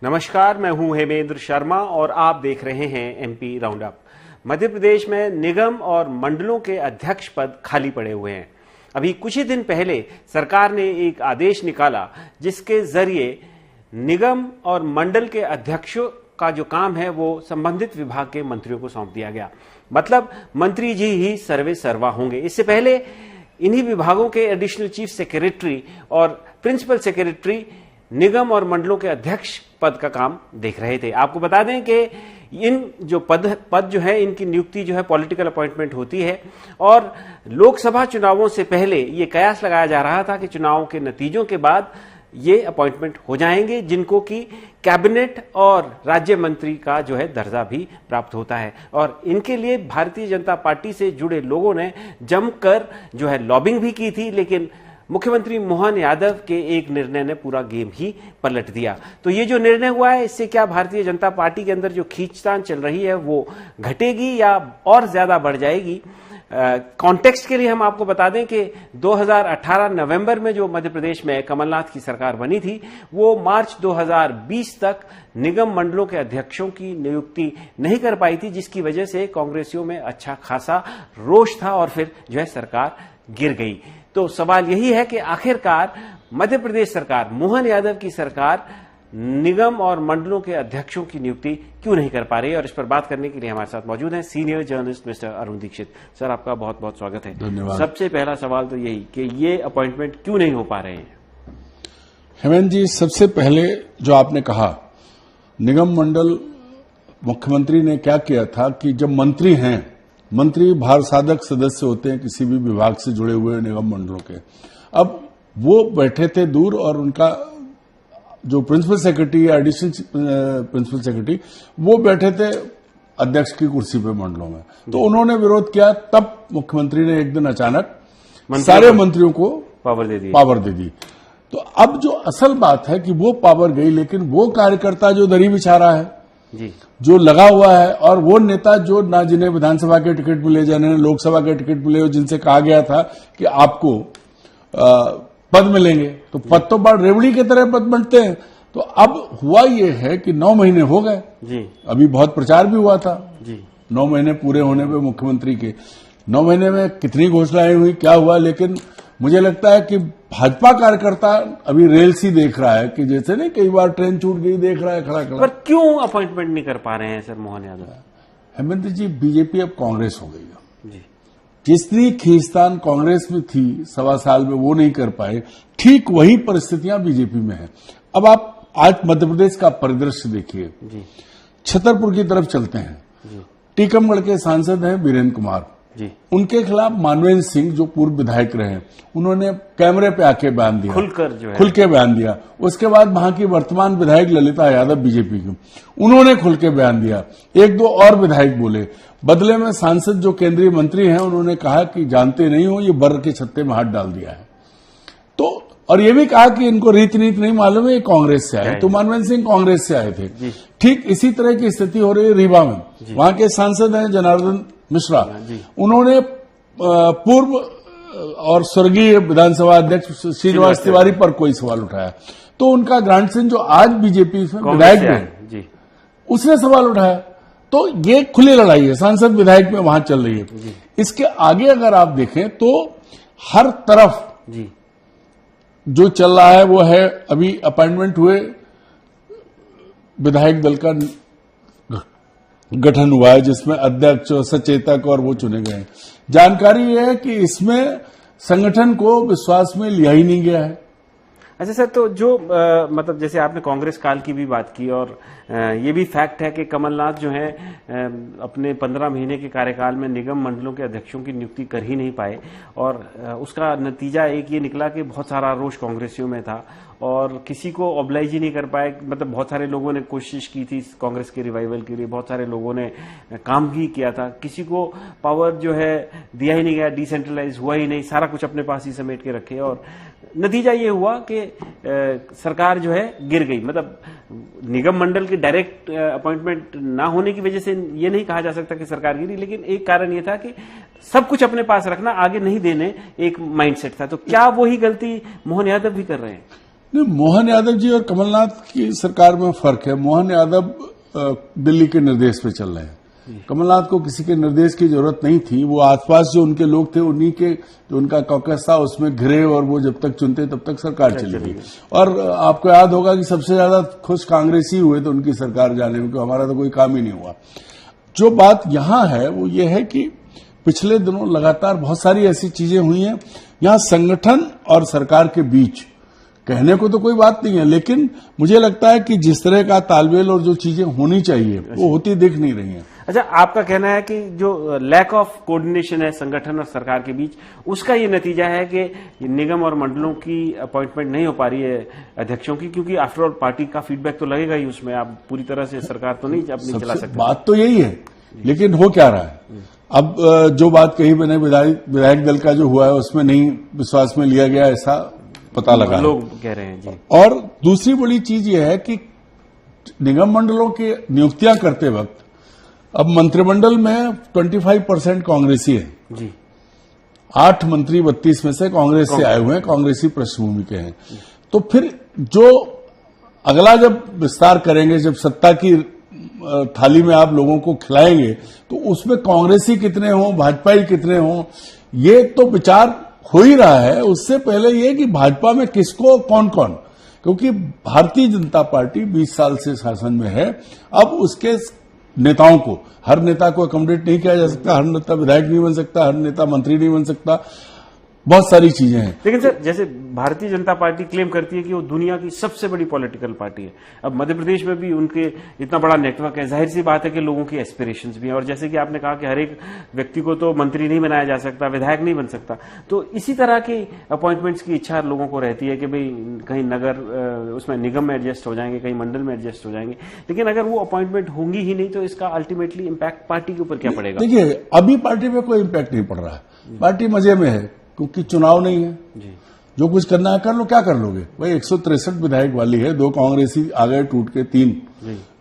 नमस्कार, मैं हूं हेमेंद्र शर्मा और आप देख रहे हैं MP round up. Madhya Pradesh में निगम और मंडलों के अध्यक्ष पद खाली पड़े हुए हैं। अभी कुछ ही दिन पहले सरकार ने एक आदेश निकाला जिसके जरिए निगम और मंडल के अध्यक्षों का जो काम है वो संबंधित विभाग के मंत्रियों को सौंप दिया गया। मतलब मंत्री जी ही सर्वे सर्वा होंगे। इससे पहले इन्हीं विभागों के एडिशनल चीफ सेक्रेटरी और प्रिंसिपल सेक्रेटरी निगम और मंडलों के अध्यक्ष पद का काम देख रहे थे। आपको बता दें कि इन जो पद जो है इनकी नियुक्ति जो है पॉलिटिकल अपॉइंटमेंट होती है और लोकसभा चुनावों से पहले ये कयास लगाया जा रहा था कि चुनाव के नतीजों के बाद ये अपॉइंटमेंट हो जाएंगे, जिनको कि कैबिनेट और राज्य मंत्री का जो है दर्जा भी प्राप्त होता है। और इनके लिए भारतीय जनता पार्टी से जुड़े लोगों ने जमकर जो है लॉबिंग भी की थी, लेकिन मुख्यमंत्री मोहन यादव के एक निर्णय ने पूरा गेम ही पलट दिया। तो ये जो निर्णय हुआ है, इससे क्या भारतीय जनता पार्टी के अंदर जो खींचतान चल रही है वो घटेगी या और ज्यादा बढ़ जाएगी? कॉन्टेक्स्ट के लिए हम आपको बता दें कि 2018 नवंबर में जो मध्य प्रदेश में कमलनाथ की सरकार बनी थी, वो मार्च 2020 तक निगम मंडलों के अध्यक्षों की नियुक्ति नहीं कर पाई थी, जिसकी वजह से कांग्रेसियों में अच्छा खासा रोष था और फिर जो है सरकार गिर गई। तो सवाल यही है कि आखिरकार मध्य प्रदेश सरकार, मोहन यादव की सरकार, निगम और मंडलों के अध्यक्षों की नियुक्ति क्यों नहीं कर पा रही है? और इस पर बात करने के लिए हमारे साथ मौजूद हैं senior journalist mister Arun Dikshit. Sir, आपका बहुत बहुत स्वागत है। धन्यवाद। सबसे पहला सवाल तो यही कि ये अपॉइंटमेंट क्यों नहीं हो पा रहे हैं? हेमंत जी, सबसे पहले जो आपने कहा, निगम मंडल मुख्यमंत्री ने क्या किया था कि जब मंत्री हैं, मंत्री भार साधक सदस्य होते हैं किसी भी विभाग से जुड़े हुए निगम मंडलों के, अब वो बैठे थे दूर और उनका जो प्रिंसिपल सेक्रेटरी या एडिशनल प्रिंसिपल सेक्रेटरी वो बैठे थे अध्यक्ष की कुर्सी पे मंडलों में। तो उन्होंने विरोध किया। तब मुख्यमंत्री ने एक दिन अचानक सारे मंत्रियों को पावर दे दी। तो अब जो असल बात है कि वो पावर गई, लेकिन वो कार्यकर्ता जो दरी बिछा रहा है जी, जो लगा हुआ है, और वो नेता जो ना जिन्हें विधानसभा के टिकट मिले, जिन्हें लोकसभा के टिकट मिले, जिनसे कहा गया था कि आपको पद मिलेंगे, तो पद तो बड़ रेवड़ी की तरह पद बनते हैं। तो अब हुआ ये है कि 9 महीने हो गए जी, अभी बहुत प्रचार भी हुआ था जी, 9 महीने पूरे होने पे मुख्यमंत्री के 9 महीने में कितनी घोषणाएं हुई, क्या हुआ, लेकिन मुझे लगता है कि भाजपा कार्यकर्ता अभी रेल सी देख रहा है कि जैसे नहीं कई बार ट्रेन छूट गई देख रहा है खड़ा खड़ा। पर क्यों अपॉइंटमेंट नहीं कर पा रहे हैं सर मोहन यादव? हेमंत जी, बीजेपी अब कांग्रेस हो गई है जी। जितनी खींचतान कांग्रेस में थी 1.25 साल में वो नहीं कर पाए, ठीक वही परिस्थितियां बीजेपी में है। अब आप आज मध्य प्रदेश का परिदृश्य देखिए, छतरपुर की तरफ चलते हैं। टीकमगढ़ के सांसद हैं वीरेंद्र कुमार जी, उनके खिलाफ मानवेंद्र सिंह जो पूर्व विधायक रहे, उन्होंने कैमरे पे आके बयान दिया, खुल के बयान दिया। उसके बाद वहां की वर्तमान विधायक ललिता यादव बीजेपी की, उन्होंने खुल के बयान दिया। 1-2 और विधायक बोले। बदले में सांसद जो केंद्रीय मंत्री हैं उन्होंने कहा कि जानते नहीं हो, ये बर के छत्ते में हाथ डाल दिया है। तो और ये भी कहा कि इनको रीति नीति नहीं मालूम है, ये कांग्रेस से आए। तो मानवेंद्र सिंह कांग्रेस से आए थे। ठीक इसी तरह की स्थिति हो रही है रीवा में। वहां के सांसद हैं जनार्दन मिश्रा, उन्होंने पूर्व और स्वर्गीय विधानसभा अध्यक्ष श्रीनिवास तिवारी पर कोई सवाल उठाया। तो उनका ग्रांटसिंह जो आज बीजेपी में विधायक है, उसने सवाल उठाया। तो ये खुली लड़ाई है सांसद विधायक में वहां चल रही है। इसके आगे अगर आप देखें तो हर तरफ जो चल रहा है वो है, अभी अपॉइंटमेंट हुए, विधायक दल का गठन हुआ है जिसमें अध्यक्ष और सचेतक और वो चुने गए हैं। जानकारी यह है कि इसमें संगठन को विश्वास में लिया ही नहीं गया है। अच्छा सर, तो जो मतलब जैसे आपने कांग्रेस काल की भी बात की और ये भी फैक्ट है कि कमलनाथ जो है अपने 15 महीने के कार्यकाल में निगम मंडलों के अध्यक्षों की नियुक्ति कर ही नहीं पाए और उसका नतीजा एक ये निकला कि बहुत सारा रोष कांग्रेसियों में था और किसी को ऑब्लाइज ही नहीं कर पाए। मतलब बहुत सारे लोगों ने कोशिश की थी कांग्रेस के रिवाइवल के लिए, बहुत सारे लोगों ने काम भी किया था, किसी को पावर जो है दिया ही नहीं गया, डिसेंट्रलाइज हुआ ही नहीं, सारा कुछ अपने पास ही समेट के रखे और नतीजा ये हुआ कि सरकार जो है गिर गई। मतलब निगम मंडल के डायरेक्ट अपॉइंटमेंट ना होने की वजह से ये नहीं कहा जा सकता कि सरकार गिरी, लेकिन एक कारण ये था कि सब कुछ अपने पास रखना, आगे नहीं देने, एक माइंडसेट था। तो क्या वही गलती मोहन यादव भी कर रहे हैं? नहीं, मोहन यादव जी और कमलनाथ की सरकार में फर्क है। मोहन यादव दिल्ली के निर्देश पे चल रहे हैं, कमलनाथ को किसी के निर्देश की जरूरत नहीं थी। वो आसपास जो उनके लोग थे उन्हीं के जो उनका कॉकस था उसमें घिरे और वो जब तक चुनते तब तक सरकार चलेगी। और आपको याद होगा कि सबसे ज्यादा खुश कांग्रेसी हुए थे उनकी सरकार जाने में, क्योंकि हमारा तो कोई काम ही नहीं हुआ। जो बात यहां है वो ये है कि पिछले दिनों लगातार बहुत सारी ऐसी चीजें हुई हैं। यहां संगठन और सरकार के बीच कहने को तो कोई बात नहीं है, लेकिन मुझे लगता है कि जिस तरह का तालमेल और जो चीजें होनी चाहिए वो होती दिख नहीं रही हैं। अच्छा, आपका कहना है कि जो लैक ऑफ कोऑर्डिनेशन है संगठन और सरकार के बीच, उसका ये नतीजा है कि निगम और मंडलों की अपॉइंटमेंट नहीं हो पा रही है अध्यक्षों की, क्योंकि आफ्टर ऑल पार्टी का फीडबैक तो लगेगा ही उसमें। आप पूरी तरह से सरकार तो नहीं चला सकते। बात तो यही है, लेकिन हो क्या रहा है? अब जो बात कही मैंने विधायक दल का जो हुआ है उसमें नहीं विश्वास में लिया गया, ऐसा पता लगा लोग कह रहे हैं जी। और दूसरी बड़ी चीज यह है कि निगम मंडलों की नियुक्तियां करते वक्त अब मंत्रिमंडल में 25% कांग्रेसी है जी। 8 मंत्री 32 में से कांग्रेस से आए हुए हैं, कांग्रेसी पृष्ठभूमि के हैं। तो फिर जो अगला जब विस्तार करेंगे, जब सत्ता की थाली में आप लोगों को खिलाएंगे, तो उसमें कांग्रेसी कितने हों, भाजपाई कितने हों, ये तो विचार हो ही रहा है। उससे पहले ये कि भाजपा में किसको कौन कौन, क्योंकि भारतीय जनता पार्टी 20 साल से शासन में है। अब उसके नेताओं को, हर नेता को अकोमोडेट नहीं किया जा सकता, हर नेता विधायक नहीं बन सकता, हर नेता मंत्री नहीं बन सकता, बहुत सारी चीजें हैं। लेकिन सर, जैसे भारतीय जनता पार्टी क्लेम करती है कि वो दुनिया की सबसे बड़ी पॉलिटिकल पार्टी है, अब मध्य प्रदेश में भी उनके इतना बड़ा नेटवर्क है, जाहिर सी बात है कि लोगों की एस्पिरेशंस भी हैं। और जैसे कि आपने कहा कि हर एक व्यक्ति को तो मंत्री नहीं बनाया जा सकता, विधायक नहीं बन सकता, तो इसी तरह की अपॉइंटमेंट्स की इच्छा लोगों को रहती है कि भाई कहीं नगर उसमें निगम में एडजस्ट हो जाएंगे, कहीं मंडल में एडजस्ट हो जाएंगे। लेकिन अगर वो अपॉइंटमेंट होंगी ही नहीं तो इसका अल्टीमेटली इम्पैक्ट पार्टी के ऊपर क्या पड़ेगा? देखिए, अभी पार्टी में कोई इम्पैक्ट नहीं पड़ रहा है, पार्टी मजे में है, क्योंकि चुनाव नहीं है जी। जो कुछ करना है कर लो, क्या कर लोगे भाई? 163 विधायक वाली है, 2 कांग्रेसी आ गए टूट के, 3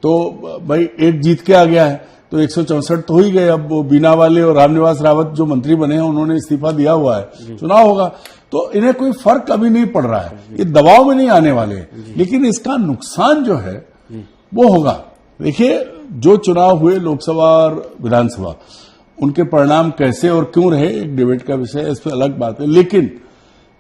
तो भाई 1 जीत के आ गया है, तो 164 तो हो ही गए। अब वो बीना वाले और रामनिवास रावत जो मंत्री बने हैं उन्होंने इस्तीफा दिया हुआ है, चुनाव होगा, तो इन्हें कोई फर्क अभी नहीं पड़ रहा है, ये दबाव में नहीं आने वाले। लेकिन इसका नुकसान जो है वो होगा। देखिए, जो चुनाव हुए लोकसभा और विधानसभा, उनके परिणाम कैसे और क्यों रहे एक डिबेट का विषय है, इस पर अलग बात है। लेकिन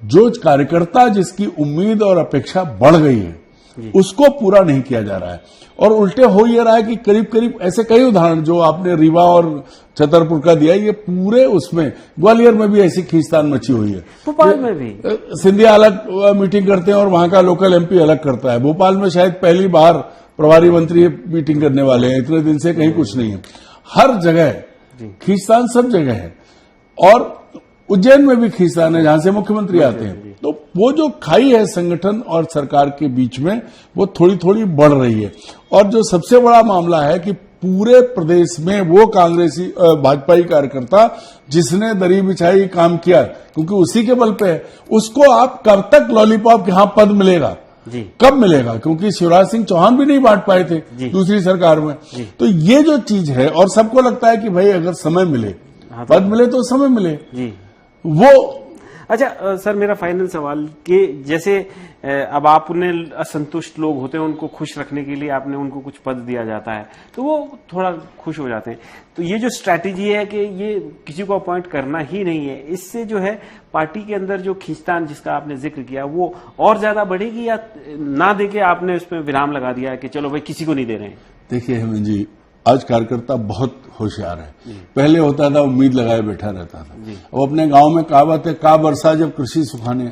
जो कार्यकर्ता जिसकी उम्मीद और अपेक्षा बढ़ गई है उसको पूरा नहीं किया जा रहा है, और उल्टे हो ये रहा है कि करीब करीब ऐसे कई उदाहरण जो आपने रीवा और छतरपुर का दिया, ये पूरे उसमें ग्वालियर में भी ऐसी खींचतान मची हुई है, भोपाल में भी सिंधिया अलग मीटिंग करते हैं और वहां का लोकल एमपी अलग करता है। भोपाल में शायद पहली बार प्रभारी मंत्री मीटिंग करने वाले हैं, इतने दिन से कहीं कुछ नहीं है। हर जगह खींचतान, सब जगह है, और उज्जैन में भी खींचतान है जहां से मुख्यमंत्री आते हैं। तो वो जो खाई है संगठन और सरकार के बीच में, वो थोड़ी थोड़ी बढ़ रही है। और जो सबसे बड़ा मामला है कि पूरे प्रदेश में वो कांग्रेसी भाजपाई कार्यकर्ता जिसने दरी बिछाई काम किया, क्योंकि उसी के बल पे है, उसको आप कब तक लॉलीपॉप यहां पद मिलेगा जी, कब मिलेगा? क्योंकि शिवराज सिंह चौहान भी नहीं बांट पाए थे दूसरी सरकार में। तो ये जो चीज है, और सबको लगता है कि भाई अगर समय मिले, पद मिले तो समय मिले जी। वो अच्छा सर, मेरा फाइनल सवाल कि जैसे अब आप उन्हें असंतुष्ट लोग होते हैं, उनको खुश रखने के लिए आपने उनको कुछ पद दिया जाता है तो वो थोड़ा खुश हो जाते हैं। तो ये जो स्ट्रैटेजी है कि ये किसी को अपॉइंट करना ही नहीं है, इससे जो है पार्टी के अंदर जो खींचतान जिसका आपने जिक्र किया वो और ज्यादा बढ़ेगी, या ना देके आपने उसमें विराम लगा दिया है कि चलो भाई किसी को नहीं दे रहे हैं? देखिए हेमंत जी, आज कार्यकर्ता बहुत होशियार है। पहले होता था उम्मीद लगाए बैठा रहता था। अब अपने गांव में कहावत है, का बरसा जब कृषि सुखाने,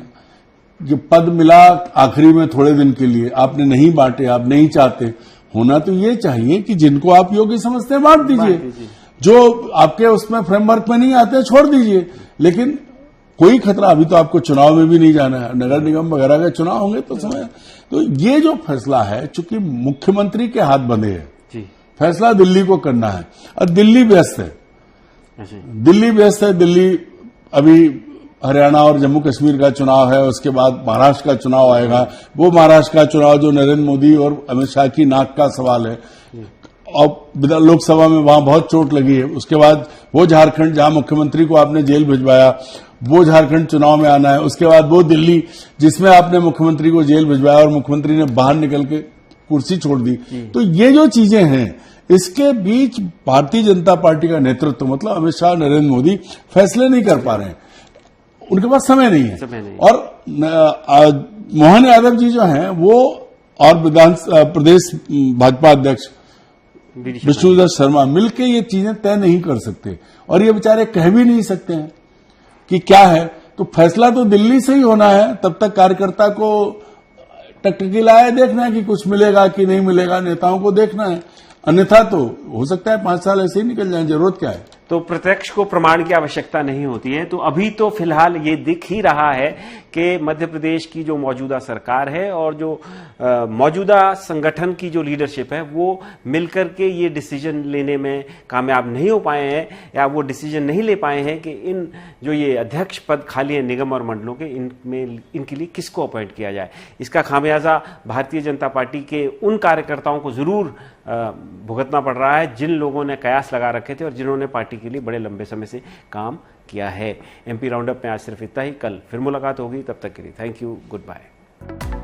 ये पद मिला आखिरी में थोड़े दिन के लिए, आपने नहीं बांटे, आप नहीं चाहते। होना तो ये चाहिए कि जिनको आप योग्य समझते हैं बांट दीजिए, जो आपके उसमें फ्रेमवर्क में नहीं आते छोड़ दीजिए। लेकिन कोई खतरा, अभी तो आपको चुनाव में भी नहीं जाना है, नगर निगम वगैरह के चुनाव होंगे तो समय। तो ये जो फैसला है, चूंकि मुख्यमंत्री के हाथ बंधे हैं, फैसला दिल्ली को करना है, और दिल्ली व्यस्त है, दिल्ली व्यस्त है। दिल्ली अभी हरियाणा और जम्मू कश्मीर का चुनाव है, उसके बाद महाराष्ट्र का चुनाव आएगा। वो महाराष्ट्र का चुनाव जो नरेंद्र मोदी और अमित शाह की नाक का सवाल है, और लोकसभा में वहां बहुत चोट लगी है। उसके बाद वो झारखंड जहां मुख्यमंत्री को आपने जेल भिजवाया, वो झारखंड चुनाव में आना है, उसके बाद वो दिल्ली जिसमें आपने मुख्यमंत्री को जेल भिजवाया और मुख्यमंत्री ने बाहर निकल के कुर्सी छोड़ दी। तो ये जो चीजें हैं, इसके बीच भारतीय जनता पार्टी का नेतृत्व मतलब अमित शाह, नरेंद्र मोदी फैसले नहीं कर पा रहे हैं, उनके पास समय नहीं है। और मोहन यादव जी जो हैं वो और प्रदेश भाजपा अध्यक्ष विष्णुदत्त शर्मा मिलकर ये चीजें तय नहीं कर सकते और ये बेचारे कह भी नहीं सकते हैं कि क्या है। तो फैसला तो दिल्ली से ही होना है, तब तक कार्यकर्ता को टकटकीलाया देखना है कि कुछ मिलेगा कि नहीं मिलेगा, नेताओं को देखना है, अन्यथा तो हो सकता है 5 साल ऐसे ही निकल जाए, जरूरत क्या है। तो प्रत्यक्ष को प्रमाण की आवश्यकता नहीं होती है। तो अभी तो फिलहाल ये दिख ही रहा है कि मध्य प्रदेश की जो मौजूदा सरकार है और जो मौजूदा संगठन की जो लीडरशिप है वो मिलकर के ये डिसीजन लेने में कामयाब नहीं हो पाए हैं, या वो डिसीजन नहीं ले पाए हैं कि इन जो ये अध्यक्ष पद खाली है निगम और मंडलों के, इनमें इनके लिए किसको अपॉइंट किया जाए। इसका खामियाजा भारतीय जनता पार्टी के उन कार्यकर्ताओं को जरूर भुगतना पड़ रहा है जिन लोगों ने कयास लगा रखे थे और जिन्होंने पार्टी के लिए बड़े लंबे समय से काम किया है। एमपी राउंडअप में आज सिर्फ इतना ही, कल फिर मुलाकात होगी, तब तक के लिए थैंक यू, गुड बाय।